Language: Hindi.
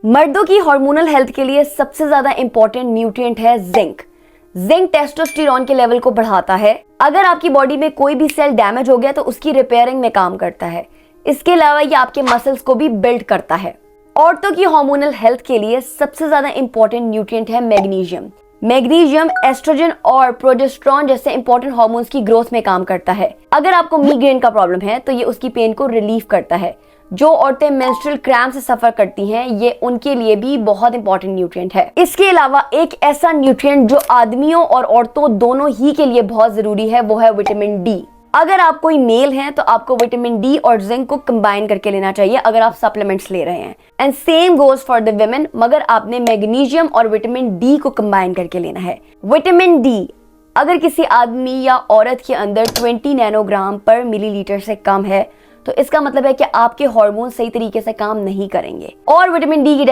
मर्दों की हार्मोनल हेल्थ के लिए सबसे ज्यादा इंपॉर्टेंट न्यूट्रिएंट है जिंक। जिंक टेस्टोस्टेरोन के लेवल को बढ़ाता है। अगर आपकी बॉडी में कोई भी सेल डैमेज हो गया तो उसकी रिपेयरिंग में काम करता है। इसके अलावा ये आपके मसल्स को भी बिल्ड करता है। औरतों की हार्मोनल हेल्थ के लिए सबसे ज्यादा इंपॉर्टेंट न्यूट्रिएंट है मैग्नीशियम। मैग्नीशियम एस्ट्रोजन और प्रोजेस्टेरोन जैसे इंपॉर्टेंट हार्मोन्स की ग्रोथ में काम करता है। अगर आपको माइग्रेन का प्रॉब्लम है तो ये उसकी पेन को रिलीफ करता है। जो औरतें मेंस्ट्रुअल क्रैम्प से सफर करती हैं ये उनके लिए भी बहुत इंपॉर्टेंट न्यूट्रिएंट है। इसके अलावा एक ऐसा न्यूट्रिएंट जो आदमियों और औरतों दोनों ही के लिए बहुत जरूरी है वो है विटामिन डी। अगर आप कोई मेल हैं तो आपको विटामिन डी और जिंक को कंबाइन करके लेना चाहिए अगर आप सप्लीमेंट्स ले रहे हैं। And same goes for the women, मगर आपने मैग्नीशियम और विटामिन डी को कंबाइन करके लेना है। विटामिन डी अगर किसी आदमी या औरत के अंदर 20 नैनोग्राम पर मिलीलीटर से कम है तो इसका मतलब है कि आपके हार्मोन सही तरीके से काम नहीं करेंगे। और विटामिन डी की